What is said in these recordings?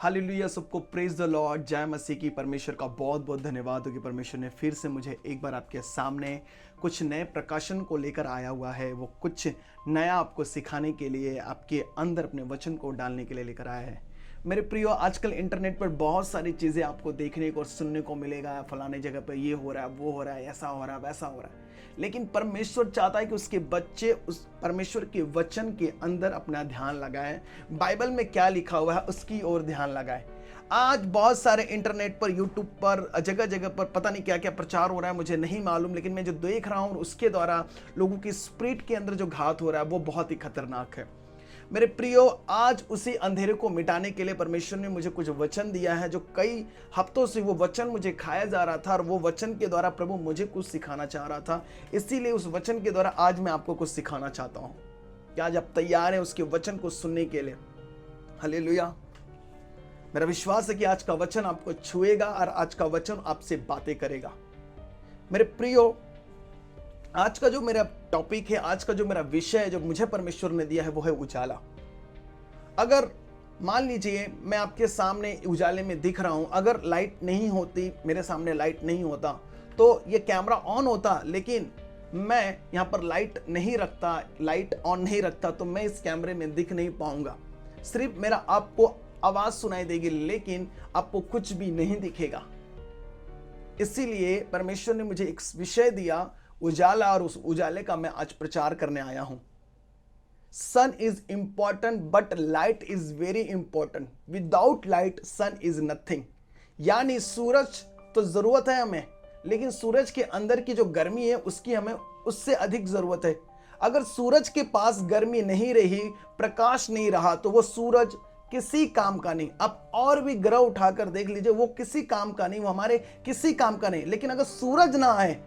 Hallelujah, सबको praise the Lord. जय मसीह की। परमेश्वर का बहुत बहुत धन्यवाद हो कि परमेश्वर ने फिर से मुझे एक बार आपके सामने कुछ नए प्रकाशन को लेकर आया हुआ है। वो कुछ नया आपको सिखाने के लिए, आपके अंदर अपने वचन को डालने के लिए लेकर आया है। मेरे प्रियो, आजकल इंटरनेट पर बहुत सारी चीज़ें आपको देखने को और सुनने को मिलेगा। फलाने जगह पर ये हो रहा है, वो हो रहा है, ऐसा हो रहा है, वैसा हो रहा है। लेकिन परमेश्वर चाहता है कि उसके बच्चे उस परमेश्वर के वचन के अंदर अपना ध्यान लगाएं। बाइबल में क्या लिखा हुआ है उसकी ओर ध्यान लगाएं। आज बहुत सारे इंटरनेट पर, यूट्यूब पर, जगह जगह पर पता नहीं क्या क्या प्रचार हो रहा है, मुझे नहीं मालूम। लेकिन मैं जो देख रहा हूँ उसके द्वारा लोगों की स्पिरिट के अंदर जो घात हो रहा है वो बहुत ही खतरनाक है। मेरे प्रियो, आज उसी अंधेरे को मिटाने के लिए परमेश्वर ने मुझे कुछ वचन दिया है। जो कई हफ्तों से वो वचन मुझे खाया जा रहा था और वो वचन के द्वारा प्रभु मुझे कुछ सिखाना चाह रहा था। इसीलिए उस वचन के द्वारा आज मैं आपको कुछ सिखाना चाहता हूँ। क्या आज आप तैयार हैं उसके वचन को सुनने के लिए? हालेलुया। मेरा विश्वास है कि आज का वचन आपको छुएगा और आज का वचन आपसे बातें करेगा। मेरे प्रियो, आज का जो मेरा टॉपिक है, आज का जो मेरा विषय है, जो मुझे परमेश्वर ने दिया है, वो है उजाला। अगर मान लीजिए मैं आपके सामने उजाले में दिख रहा हूं, अगर लाइट नहीं होती, मेरे सामने लाइट नहीं होता, तो ये कैमरा ऑन होता, लेकिन मैं यहां पर लाइट नहीं रखता, लाइट ऑन नहीं रखता, तो मैं इस कैमरे में दिख नहीं पाऊंगा। सिर्फ मेरा आपको आवाज सुनाई देगी, लेकिन आपको कुछ भी नहीं दिखेगा। इसीलिए परमेश्वर ने मुझे एक विषय दिया, उजाला, और उस उजाले का मैं आज प्रचार करने आया हूं। Sun is important but light is very important. Without light sun is nothing. यानी सूरज तो जरूरत है हमें, लेकिन सूरज के अंदर की जो गर्मी है उसकी हमें उससे अधिक जरूरत है। अगर सूरज के पास गर्मी नहीं रही, प्रकाश नहीं रहा, तो वो सूरज किसी काम का नहीं। आप और भी ग्रह उठाकर देख लीजिए, वो किसी काम का नहीं, वो हमारे किसी काम का नहीं। लेकिन अगर सूरज ना आए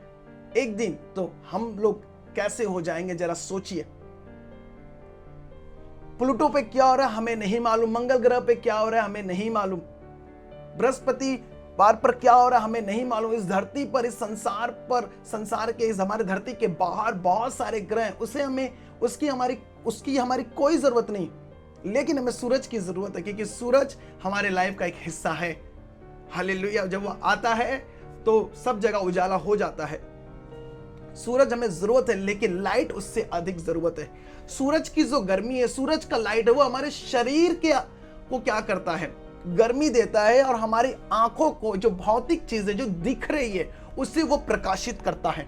एक दिन, तो हम लोग कैसे हो जाएंगे, जरा सोचिए। प्लूटो पे क्या हो रहा है हमें नहीं मालूम, मंगल ग्रह पे क्या हो रहा है हमें नहीं मालूम, बृहस्पति बार पर क्या हो रहा है हमें नहीं मालूम। इस धरती पर, इस संसार पर, संसार के इस हमारे धरती के बाहर बहुत सारे ग्रह हैं, उसे हमें उसकी हमारी कोई जरूरत नहीं। लेकिन हमें सूरज की जरूरत है, क्योंकि सूरज हमारे लाइफ का एक हिस्सा है। हालेलुया। जब वो आता है तो सब जगह उजाला हो जाता है। सूरज हमें जरूरत है, लेकिन लाइट उससे अधिक जरूरत है। सूरज की जो गर्मी है, सूरज का लाइट है, वो हमारे शरीर को क्या करता है? गर्मी देता है, और हमारी आंखों को जो भौतिक चीजें जो दिख रही है उससे वो प्रकाशित करता है।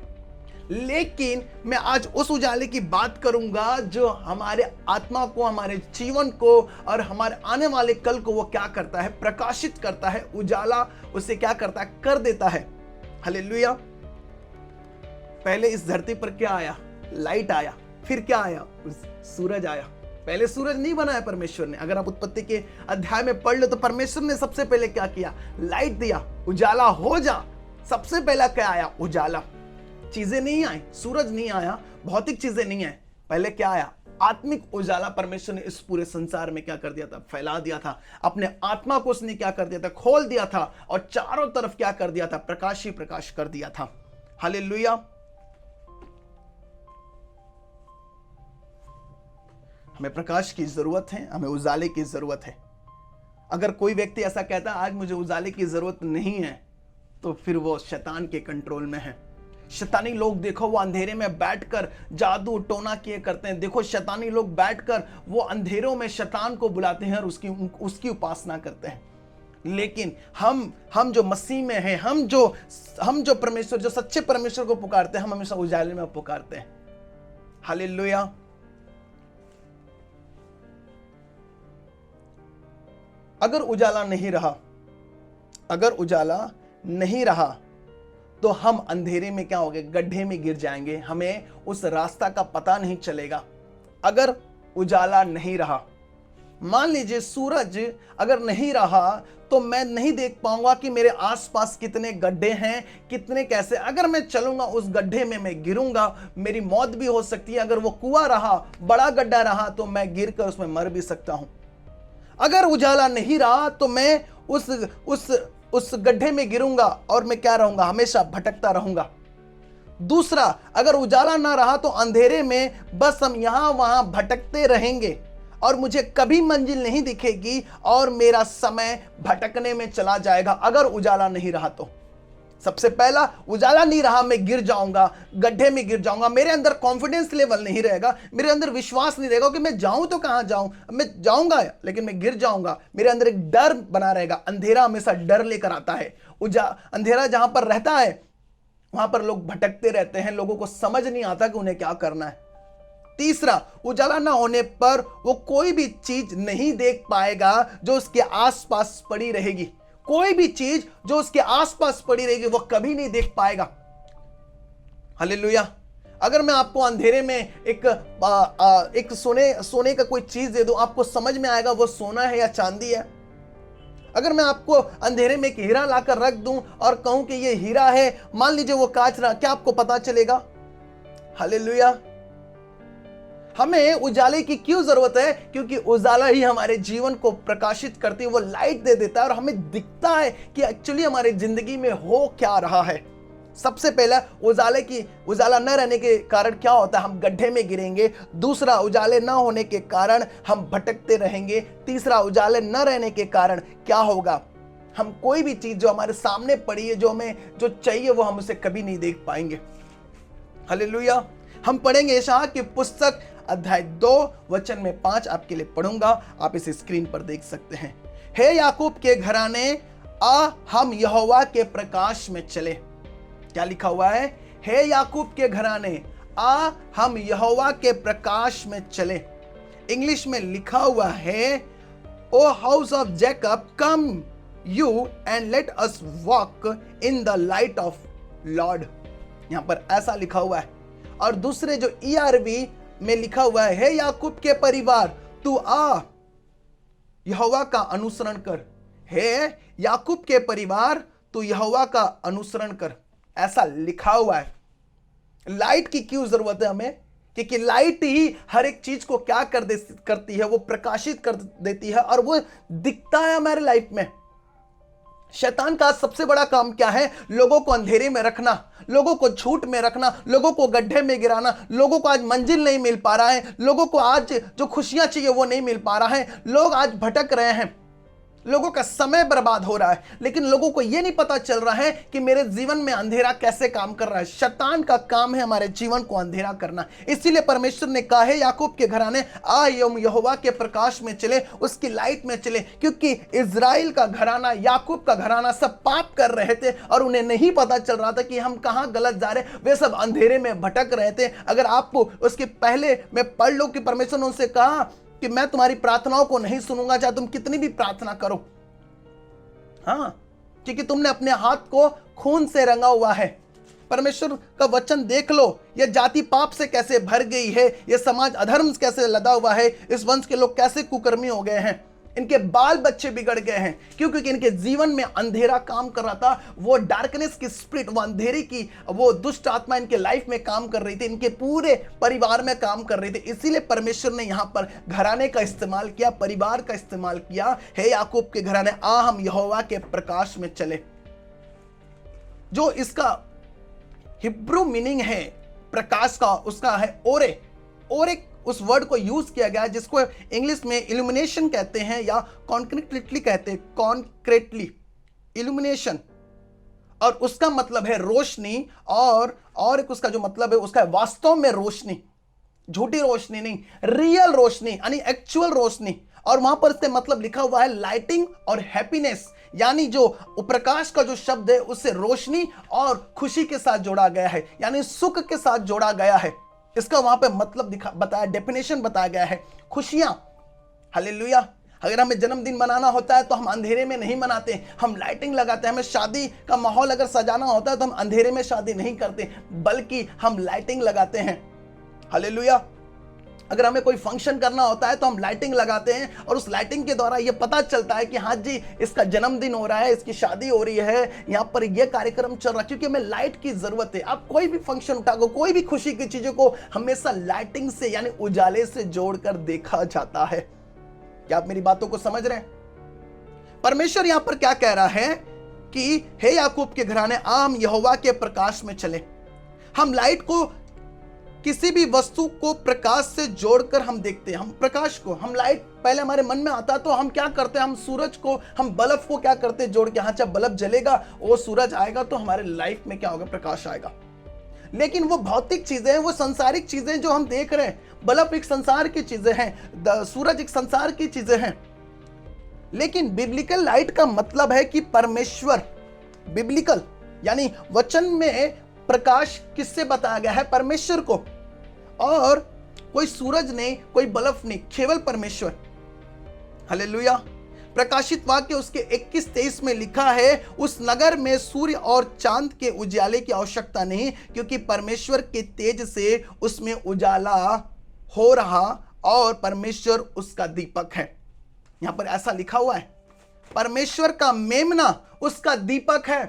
लेकिन मैं आज उस उजाले की बात करूंगा जो हमारे आत्मा को, हमारे जीवन को और हमारे आने वाले कल को वो क्या करता है? प्रकाशित करता है। उजाला उसे क्या करता है? कर देता है। हालेलुया। पहले इस धरती पर क्या आया? लाइट आया। फिर क्या आया? सूरज आया। पहले सूरज नहीं बनाया परमेश्वर ने। अगर आप उत्पत्ति के अध्याय में पढ़ लो तो परमेश्वर ने सबसे पहले क्या किया? लाइट दिया, उजाला हो जा। सबसे पहला क्या आया? उजाला। चीजें नहीं आई, सूरज नहीं आया, भौतिक चीजें नहीं आई। पहले क्या आया? आत्मिक उजाला। परमेश्वर ने इस पूरे संसार में क्या कर दिया था? फैला दिया था। अपने आत्मा को उसने क्या कर दिया था? खोल दिया था, और चारों तरफ क्या कर दिया था? प्रकाश ही प्रकाश कर दिया था। हालेलुया। हमें प्रकाश की जरूरत है, हमें उजाले की जरूरत है। अगर कोई व्यक्ति ऐसा कहता है आज मुझे उजाले की जरूरत नहीं है, तो फिर वो शैतान के कंट्रोल में है। शैतानी लोग देखो, वो अंधेरे में बैठकर जादू टोना किए करते हैं। देखो, शैतानी लोग बैठकर वो अंधेरों में शैतान को बुलाते हैं और उसकी उपासना करते हैं। लेकिन हम जो मसीह में हैं, हम जो परमेश्वर, जो सच्चे परमेश्वर को पुकारते हैं, हम हमेशा उजाले में पुकारते हैं। हालेलुया। अगर उजाला नहीं रहा तो हम अंधेरे में क्या होंगे? गड्ढे में गिर जाएंगे। हमें उस रास्ता का पता नहीं चलेगा। अगर उजाला नहीं रहा, मान लीजिए सूरज अगर नहीं रहा, तो मैं नहीं देख पाऊंगा कि मेरे आसपास कितने गड्ढे हैं, कितने कैसे। अगर मैं चलूंगा उस गड्ढे में, मैं गिरूंगा, मेरी मौत भी हो सकती है। अगर वो कुआं रहा, बड़ा गड्ढा रहा, तो मैं गिरकर उसमें मर भी सकता हूं। अगर उजाला नहीं रहा तो मैं उस गड्ढे में गिरूंगा और मैं क्या रहूंगा? हमेशा भटकता रहूंगा। दूसरा, अगर उजाला ना रहा तो अंधेरे में बस हम यहां वहां भटकते रहेंगे। और मुझे कभी मंजिल नहीं दिखेगी और मेरा समय भटकने में चला जाएगा अगर उजाला नहीं रहा तो। सबसे पहला, उजाला नहीं रहा, मैं गिर जाऊंगा, गड्ढे में गिर जाऊंगा, मेरे अंदर कॉन्फिडेंस लेवल नहीं रहेगा, मेरे अंदर विश्वास नहीं रहेगा कि मैं जाऊं तो कहां जाऊं, मैं जाऊंगा लेकिन मैं गिर जाऊंगा। मेरे अंदर एक डर बना रहेगा। अंधेरा हमेशा डर लेकर आता है। अंधेरा जहां पर रहता है वहां पर लोग भटकते रहते हैं, लोगों को समझ नहीं आता कि उन्हें क्या करना है। तीसरा, उजाला ना होने पर वो कोई भी चीज नहीं देख पाएगा जो उसके आसपास पड़ी रहेगी। कोई भी चीज जो उसके आसपास पड़ी रहेगी वो कभी नहीं देख पाएगा। हालेलुया। अगर मैं आपको अंधेरे में एक सोने का कोई चीज दे दूं, आपको समझ में आएगा वो सोना है या चांदी है? अगर मैं आपको अंधेरे में एक हीरा लाकर रख दूं और कहूं कि ये हीरा है, मान लीजिए वो कांच रहा, क्या आपको पता चलेगा? हालेलुया। हमें उजाले की क्यों जरूरत है? क्योंकि उजाला ही हमारे जीवन को प्रकाशित करती है, वो लाइट दे देता है और हमें दिखता है कि एक्चुअली हमारी जिंदगी में हो क्या रहा है। सबसे पहला, उजाला न रहने के कारण क्या होता है? हम गड्ढे में गिरेंगे। दूसरा, उजाले न होने के कारण हम भटकते रहेंगे। तीसरा, उजाले न रहने के कारण क्या होगा? हम कोई भी चीज जो हमारे सामने पड़ी है, जो चाहिए, वो हम उसे कभी नहीं देख पाएंगे। हालेलुया। हम पढ़ेंगे यशायाह की पुस्तक अध्याय 2 वचन में 5 आपके लिए पढ़ूंगा। आप इसे स्क्रीन पर देख सकते हैं। हे याकूब के घराने, आ हम यहोवा के प्रकाश में चले। क्या लिखा हुआ है? हे याकूब के घराने, आ हम यहोवा के प्रकाश में चले। इंग्लिश में लिखा हुआ है, O house of Jacob, come you and let us walk in the light of Lord. यहां पर ऐसा लिखा हुआ है। और दूसरे जो ERV में लिखा हुआ है, हे याकूब के परिवार, तू आ यहोवा का अनुसरण कर। हे याकूब के परिवार, तू यहोवा का अनुसरण कर। ऐसा लिखा हुआ है। लाइट की क्यों जरूरत है हमें? क्योंकि लाइट ही हर एक चीज को क्या करती है? वो प्रकाशित कर देती है और वो दिखता है हमारे लाइफ में। शैतान का सबसे बड़ा काम क्या है? लोगों को अंधेरे में रखना, लोगों को झूठ में रखना, लोगों को गड्ढे में गिराना। लोगों को आज मंजिल नहीं मिल पा रहा है, लोगों को आज जो खुशियां चाहिए वो नहीं मिल पा रहा है, लोग आज भटक रहे हैं, लोगों का समय बर्बाद हो रहा है। लेकिन लोगों को यह नहीं पता चल रहा है कि मेरे जीवन में अंधेरा कैसे काम कर रहा है। शैतान का काम है हमारे जीवन को अंधेरा करना। इसीलिए परमेश्वर ने कहा है, याकूब के घराने, आ यहोवा के प्रकाश में चले, उसकी लाइट में चले। क्योंकि इजराइल का घराना, याकूब का घराना सब पाप कर रहे थे और उन्हें नहीं पता चल रहा था कि हम कहां गलत जा रहे। वे सब अंधेरे में भटक रहे थे। अगर आपको उसके पहले में पढ़ लो कि परमेश्वर ने उनसे कहा कि मैं तुम्हारी प्रार्थनाओं को नहीं सुनूंगा, चाहे तुम कितनी भी प्रार्थना करो। हाँ, क्योंकि तुमने अपने हाथ को खून से रंगा हुआ है। परमेश्वर का वचन देख लो, यह जाति पाप से कैसे भर गई है, यह समाज अधर्म से कैसे लदा हुआ है, इस वंश के लोग कैसे कुकर्मी हो गए हैं, इनके बाल बच्चे बिगड़ गए हैं। क्यों? क्योंकि इनके जीवन में अंधेरा काम कर रहा था। वो डार्कनेस की स्पिरिट, वो अंधेरे की वो दुष्ट आत्मा इनके लाइफ में काम कर रही थी, इनके पूरे परिवार में काम कर रही थी। इसीलिए परमेश्वर ने यहां पर घराने का इस्तेमाल किया, परिवार का इस्तेमाल किया। हे याकूब के घराने, आ हम यहोवा के प्रकाश में चले। जो इसका हिब्रू मीनिंग है प्रकाश का, उसका है ओरे। ओरे उस वर्ड को यूज किया गया है जिसको इंग्लिश में इल्यूमिनेशन कहते हैं या कॉन्क्रीटली कहते हैं, कॉन्क्रीटली इल्यूमिनेशन। और उसका मतलब है रोशनी, और एक उसका जो मतलब है उसका है वास्तव में रोशनी, झूठी रोशनी नहीं, रियल रोशनी यानी एक्चुअल रोशनी। और वहां पर इसका मतलब लिखा हुआ है लाइटिंग और हैप्पीनेस, यानी जो प्रकाश का जो शब्द है उससे रोशनी और खुशी के साथ जोड़ा गया है, यानी सुख के साथ जोड़ा गया है। इसका वहां पे मतलब बताया, डेफिनेशन बताया गया है, खुशियां। हालेलुया। अगर हमें जन्मदिन मनाना होता है तो हम अंधेरे में नहीं मनाते, हम लाइटिंग लगाते हैं। हमें शादी का माहौल अगर सजाना होता है तो हम अंधेरे में शादी नहीं करते, बल्कि हम लाइटिंग लगाते हैं। हालेलुया। अगर हमें कोई फंक्शन करना होता है तो हम लाइटिंग लगाते हैं और उस लाइटिंग के द्वारा ये पता चलता है कि हाँ जी, इसका जन्मदिन हो रहा है, इसकी शादी हो रही है, यहाँ पर ये कार्यक्रम चल रहा है, क्योंकि हमें लाइट की जरूरत है। आप कोई भी फंक्शन उठा को, कोई भी खुशी की चीजों को हमेशा लाइटिंग से यानी उजाले से जोड़कर देखा जाता है। क्या आप मेरी बातों को समझ रहे हैं? परमेश्वर यहां पर क्या कह रहा है कि हे याकूब के घराने, आम यहोवा के प्रकाश में चले। हम लाइट को किसी भी वस्तु को प्रकाश से जोड़कर हम देखते हैं। हम प्रकाश को, हम लाइट पहले हमारे मन में आता तो हम क्या करते हैं, हम सूरज को, हम बल्ब को क्या करते हैं, जोड़ के। हाँ, जब बल्ब जलेगा, वो सूरज आएगा तो हमारे लाइफ में क्या होगा, प्रकाश आएगा। लेकिन वो भौतिक चीजें हैं, वो संसारिक चीजें जो हम देख रहे हैं, बल्ब एक संसार की चीजें हैं, सूरज एक संसार की चीजें हैं। लेकिन बिब्लिकल लाइट का मतलब है कि परमेश्वर, बिब्लिकल यानी वचन में प्रकाश किससे बताया गया है, परमेश्वर को। और कोई सूरज नहीं, कोई बल्ब नहीं, केवल परमेश्वर। हालेलुया। प्रकाशित वाक्य उसके 21-23 में लिखा है, उस नगर में सूर्य और चांद के उजाले की आवश्यकता नहीं, क्योंकि परमेश्वर के तेज से उसमें उजाला हो रहा और परमेश्वर उसका दीपक है। यहां पर ऐसा लिखा हुआ है, परमेश्वर का मेमना उसका दीपक है।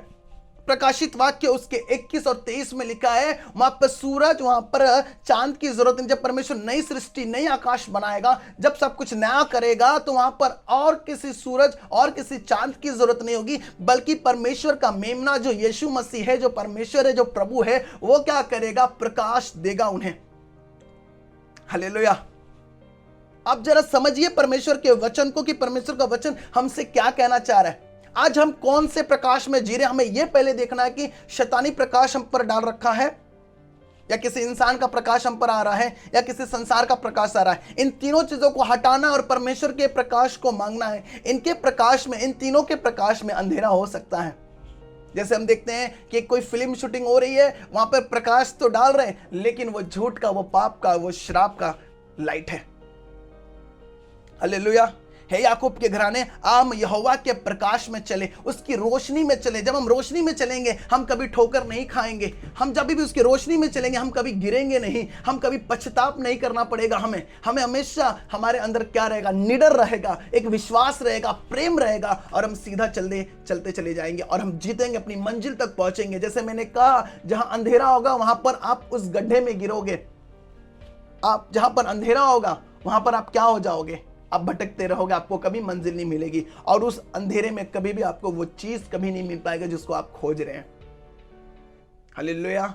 प्रकाशित वाक्य उसके 21 और 23 में लिखा है, वहां पर सूरज, वहां पर चांद की जरूरत नहीं। जब परमेश्वर नई सृष्टि, नई आकाश बनाएगा, जब सब कुछ नया करेगा, तो वहां पर और किसी सूरज और किसी चांद की जरूरत नहीं होगी, बल्कि परमेश्वर का मेमना जो यीशु मसीह है, जो परमेश्वर है, जो प्रभु है, वो क्या करेगा, प्रकाश देगा उन्हें। हालेलुया। अब जरा समझिए परमेश्वर के वचन को, कि परमेश्वर का वचन हमसे क्या कहना चाह रहा है। आज हम कौन से प्रकाश में जी रहे हैं, हमें यह पहले देखना है कि शैतानी प्रकाश हम पर डाल रखा है, या किसी इंसान का प्रकाश हम पर आ रहा है, या किसी संसार का प्रकाश आ रहा है। इन तीनों चीजों को हटाना और परमेश्वर के प्रकाश को मांगना है। इनके प्रकाश में, इन तीनों के प्रकाश में अंधेरा हो सकता है। जैसे हम देखते हैं कि कोई फिल्म शूटिंग हो रही है, वहां पर प्रकाश तो डाल रहे हैं, लेकिन वो झूठ का, वो पाप का, वो शराब का लाइट है। हालेलुया। हे याकूब के घराने, हम यहोवा के प्रकाश में चले, उसकी रोशनी में चले। जब हम रोशनी में चलेंगे, हम कभी ठोकर नहीं खाएंगे। हम जब भी उसकी रोशनी में चलेंगे, हम कभी गिरेंगे नहीं, हम कभी पश्चाताप नहीं करना पड़ेगा हमें हमेशा हमारे अंदर क्या रहेगा, निडर रहेगा, एक विश्वास रहेगा, प्रेम रहेगा, और हम सीधा चलते चले जाएंगे और हम जीतेंगे, अपनी मंजिल तक पहुंचेंगे। जैसे मैंने कहा, जहां अंधेरा होगा वहां पर आप उस गड्ढे में गिरोगे। आप जहां पर अंधेरा होगा वहां पर आप क्या हो जाओगे, आप भटकते रहोगे, आपको कभी मंजिल नहीं मिलेगी, और उस अंधेरे में कभी भी आपको वो चीज कभी नहीं मिल पाएगा जिसको आप खोज रहे हैं। हालेलुया।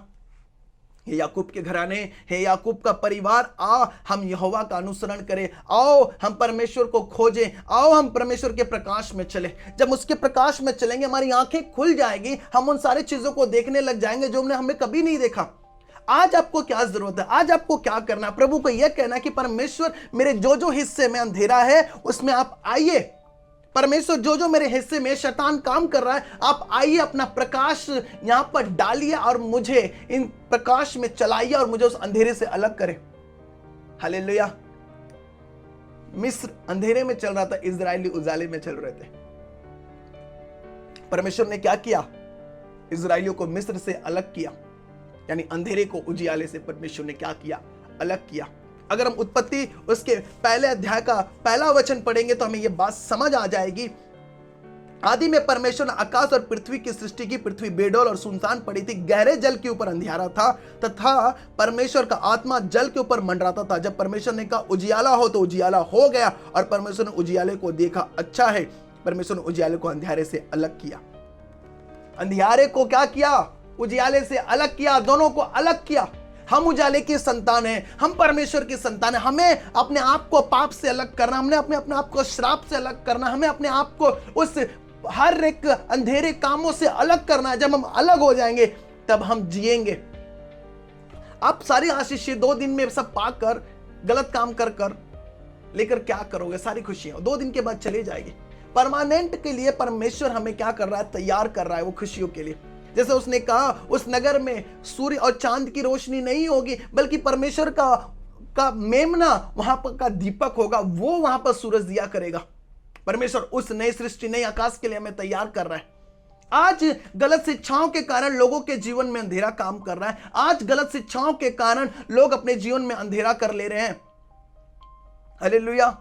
हे याकूब के घराने, हे याकूब का परिवार, आओ हम यहोवा का अनुसरण करें, आओ हम परमेश्वर को खोजें, आओ हम परमेश्वर के प्रकाश में चले। जब उसके प्रकाश में चलेंगे, हमारी आंखें खुल जाएगी, हम उन सारी चीजों को देखने लग जाएंगे जो हमने हमें कभी नहीं देखा। आज आपको क्या जरूरत है, आज आपको क्या करना है, प्रभु को यह कहना कि परमेश्वर मेरे जो हिस्से में अंधेरा है उसमें आप आइए। परमेश्वर जो मेरे हिस्से में शैतान काम कर रहा है, आप आइए, अपना प्रकाश यहां पर डालिए और मुझे इन प्रकाश में चलाइए और मुझे उस अंधेरे से अलग करें। हालेलुया। मिस्र अंधेरे में चल रहा था, इजरायली उजाले में चल रहे थे। परमेश्वर ने क्या किया, इजरायलियों को मिस्र से अलग किया, यानी अंधेरे को उजियाले से परमेश्वर ने क्या किया, अलग किया। अगर हम उत्पत्ति उसके पहले अध्याय का पहला वचन पढ़ेंगे तो हमें यह बात समझ आ जाएगी। आदि में परमेश्वर ने आकाश और पृथ्वी की सृष्टि की। पृथ्वी बेडौल और सुनसान पड़ी थी, गहरे जल के ऊपर अंधियारा था, तथा परमेश्वर का आत्मा जल के ऊपर मंडराता था। जब परमेश्वर ने कहा उजियाला हो, तो उजियाला हो गया, और परमेश्वर ने उजियाले को देखा अच्छा है। परमेश्वर ने उजियाले को अंधियारे से अलग किया। अंधियारे को क्या किया, उजियाले से अलग किया, दोनों को अलग किया। हम उजाले की संतान हैं, हम परमेश्वर की संतान हैं। हमें अपने आप को पाप से अलग करना, हमने अपने आप को श्राप से अलग करना, हमें अपने आप को उस हर एक अंधेरे कामों से अलग करना है। जब हम अलग हो जाएंगे तब हम जिएंगे। आप सारी आशीषें 2 दिन में सब पाकर, गलत काम कर लेकर क्या करोगे, सारी खुशियां 2 दिन के बाद चली जाएगी। परमानेंट के लिए परमेश्वर हमें क्या कर रहा है, तैयार कर रहा है वो खुशियों के लिए। जैसे उसने कहा, उस नगर में सूर्य और चांद की रोशनी नहीं होगी, बल्कि परमेश्वर का मेमना वहां पर का दीपक होगा, वो वहां पर सूरज दिया करेगा। परमेश्वर उस नई सृष्टि, नई आकाश के लिए हमें तैयार कर रहा है। आज गलत शिक्षाओं के कारण लोगों के जीवन में अंधेरा काम कर रहा है। आज गलत शिक्षाओं के कारण लोग अपने जीवन में अंधेरा कर ले रहे हैं। हालेलुया।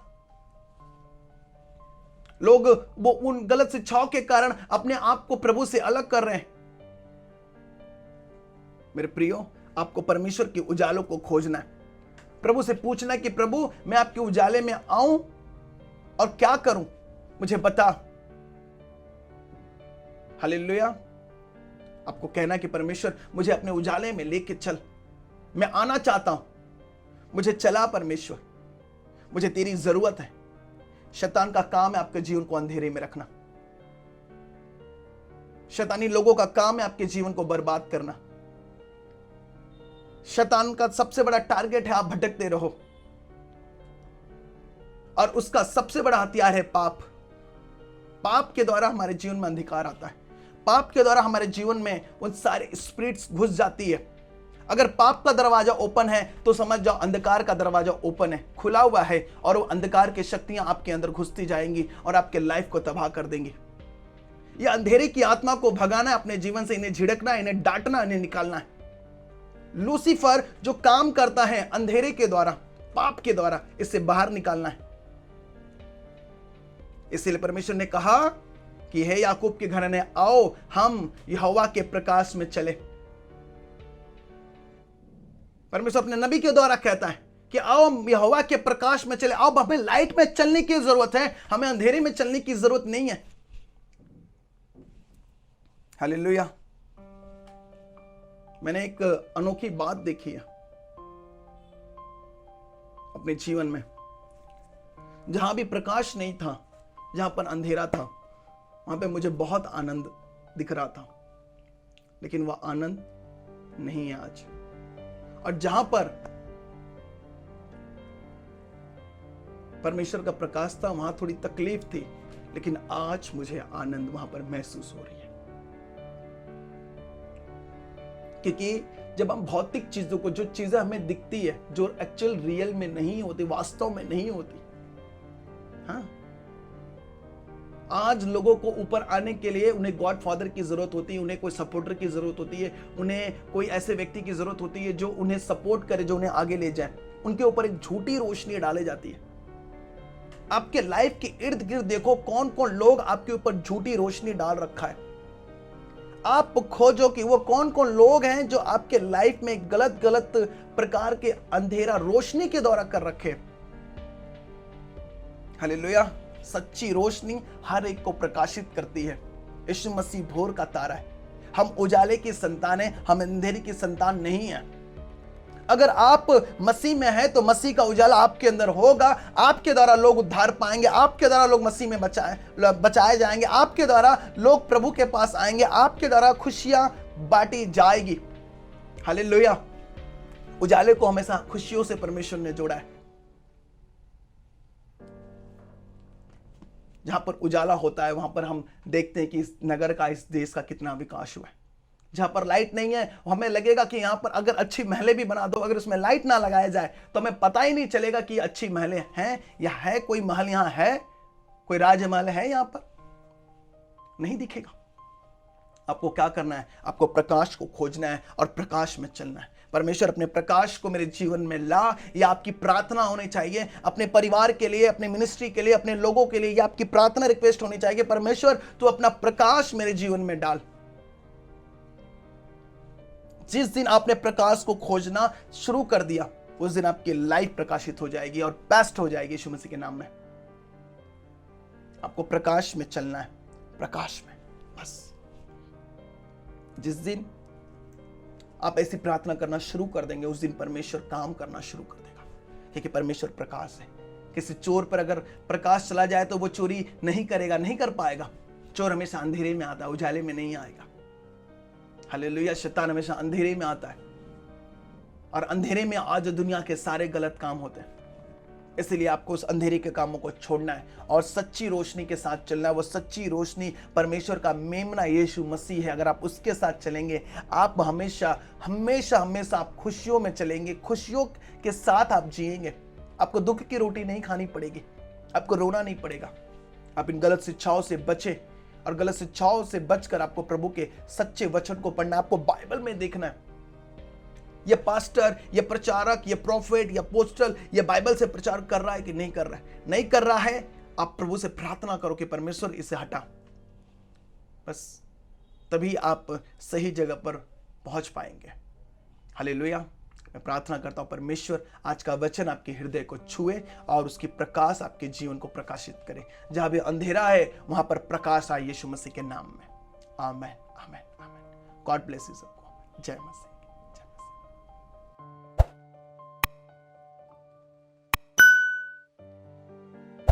लोग वो उन गलत शिक्षाओं के कारण अपने आप को प्रभु से अलग कर रहे हैं। मेरे प्रियो, आपको परमेश्वर के उजालों को खोजना है, प्रभु से पूछना है कि प्रभु मैं आपके उजाले में आऊं और क्या करूं, मुझे बता। हालेलुया। आपको कहना कि परमेश्वर मुझे अपने उजाले में लेके चल, मैं आना चाहता हूं, मुझे चला परमेश्वर, मुझे तेरी जरूरत है। शैतान का काम है आपके जीवन को अंधेरे में रखना। शैतानी लोगों का काम है आपके जीवन को बर्बाद करना। शैतान का सबसे बड़ा टारगेट है आप भटकते रहो, और उसका सबसे बड़ा हथियार है पाप। पाप के द्वारा हमारे जीवन में अंधकार आता है। पाप के द्वारा हमारे जीवन में उन सारे स्पिरिट्स घुस जाती है। अगर पाप का दरवाजा ओपन है तो समझ जाओ अंधकार का दरवाजा ओपन है, खुला हुआ है, और वो अंधकार की शक्तियां आपके अंदर घुसती जाएंगी और आपके लाइफ को तबाह कर देंगी। ये अंधेरे की आत्मा को भगाना है अपने जीवन से, इन्हें झिड़कना, इन्हें डांटना, इन्हें निकालना है। लूसीफर जो काम करता है अंधेरे के द्वारा, पाप के द्वारा, इससे बाहर निकालना है। इसलिए परमेश्वर ने कहा कि हे याकूब के घराने, आओ हम यहोवा के प्रकाश में चले। परमेश्वर अपने नबी के द्वारा कहता है कि आओ हम यहोवा के प्रकाश में चले। आओ, हमें लाइट में चलने की जरूरत है, हमें अंधेरे में चलने की जरूरत नहीं है। हालेलुया। मैंने एक अनोखी बात देखी है अपने जीवन में। जहां भी प्रकाश नहीं था, जहां पर अंधेरा था, वहां पे मुझे बहुत आनंद दिख रहा था, लेकिन वह आनंद नहीं है आज। और जहां पर परमेश्वर का प्रकाश था, वहां थोड़ी तकलीफ थी, लेकिन आज मुझे आनंद वहां पर महसूस हो रही है। क्योंकि जब हम भौतिक चीजों को, जो चीजें हमें दिखती है, जो एक्चुअल रियल में नहीं होती, वास्तव में नहीं होती, हाँ, आज लोगों को ऊपर आने के लिए उन्हें गॉड फादर की जरूरत होती है, उन्हें कोई सपोर्टर की जरूरत होती है, उन्हें कोई ऐसे व्यक्ति की जरूरत होती है जो उन्हें सपोर्ट करे, जो उन्हें आगे ले जाए। उनके ऊपर एक झूठी रोशनी डाली जाती है। आपके लाइफ के इर्द गिर्द देखो कौन कौन लोग आपके ऊपर झूठी रोशनी डाल रखा है। आप खोजो कि वो कौन कौन लोग हैं जो आपके लाइफ में गलत गलत प्रकार के अंधेरा रोशनी के द्वारा कर रखे। हालेलुया। सच्ची रोशनी हर एक को प्रकाशित करती है। यीशु मसीह भोर का तारा है। हम उजाले की संतान हैं, हम अंधेरे की संतान नहीं है। अगर आप मसीह में हैं तो मसीह का उजाला आपके अंदर होगा। आपके द्वारा लोग उद्धार पाएंगे, आपके द्वारा लोग मसीह में बचाए जाएंगे, आपके द्वारा लोग प्रभु के पास आएंगे, आपके द्वारा खुशियां बांटी जाएगी। हालेलुया। उजाले को हमेशा खुशियों से परमेश्वर ने जोड़ा है। जहां पर उजाला होता है वहां पर हम देखते हैं कि इस नगर का, इस देश का कितना विकास हुआ है। जहां पर लाइट नहीं है, हमें लगेगा कि यहां पर अगर अच्छी महलें भी बना दो, अगर उसमें लाइट ना लगाया जाए तो हमें पता ही नहीं चलेगा कि अच्छी महलें हैं या है कोई महल यहां है, कोई राजमहल है यहां पर, नहीं दिखेगा। आपको क्या करना है? आपको प्रकाश को खोजना है और प्रकाश में चलना है। परमेश्वर अपने प्रकाश को मेरे जीवन में ला, यह आपकी प्रार्थना होनी चाहिए। अपने परिवार के लिए, अपने मिनिस्ट्री के लिए, अपने लोगों के लिए यह आपकी प्रार्थना रिक्वेस्ट होनी चाहिए। परमेश्वर तू अपना प्रकाश मेरे जीवन में डाल। जिस दिन आपने प्रकाश को खोजना शुरू कर दिया, उस दिन आपकी लाइफ प्रकाशित हो जाएगी और बेस्ट हो जाएगी यीशु मसीह के नाम में। आपको प्रकाश में चलना है, प्रकाश में बस। जिस दिन आप ऐसी प्रार्थना करना शुरू कर देंगे, उस दिन परमेश्वर काम करना शुरू कर देगा, क्योंकि परमेश्वर प्रकाश है। किसी चोर पर अगर प्रकाश चला जाए तो वो चोरी नहीं करेगा, नहीं कर पाएगा। चोर हमेशा अंधेरे में आता है, उजाले में नहीं आएगा। हालेलुया। शैतान हमेशा अंधेरे में आता है, और अंधेरे में आज दुनिया के सारे गलत काम होते हैं। इसलिए आपको उस अंधेरे के कामों को छोड़ना है और सच्ची रोशनी के साथ चलना है। वो सच्ची रोशनी परमेश्वर का मेमना यीशु मसीह है। अगर आप उसके साथ चलेंगे, आप हमेशा हमेशा हमेशा आप खुशियों में चलेंगे, खुशियों के साथ आप जिएंगे। आपको दुख की रोटी नहीं खानी पड़ेगी, आपको रोना नहीं पड़ेगा। आप इन गलत शिक्षाओं से बचे, और गलत शिक्षाओं से बचकर आपको प्रभु के सच्चे वचन को पढ़ना है। आपको बाइबल में देखना है। ये पास्टर, ये प्रचारक, ये प्रोफेट, ये पोस्टल, ये बाइबल से प्रचार कर रहा है कि नहीं कर रहा है? नहीं कर रहा है, आप प्रभु से प्रार्थना करो कि परमेश्वर इसे हटा। बस तभी आप सही जगह पर पहुंच पाएंगे। हालेलुया। मैं प्रार्थना करता हूं परमेश्वर आज का वचन आपके हृदय को छुए और उसकी प्रकाश आपके जीवन को प्रकाशित करे। जहां भी अंधेरा है वहां पर प्रकाश आए यीशु मसीह के नाम में। आमीन, आमीन, आमीन। गॉड ब्लेस यू सबको। जय मसीह।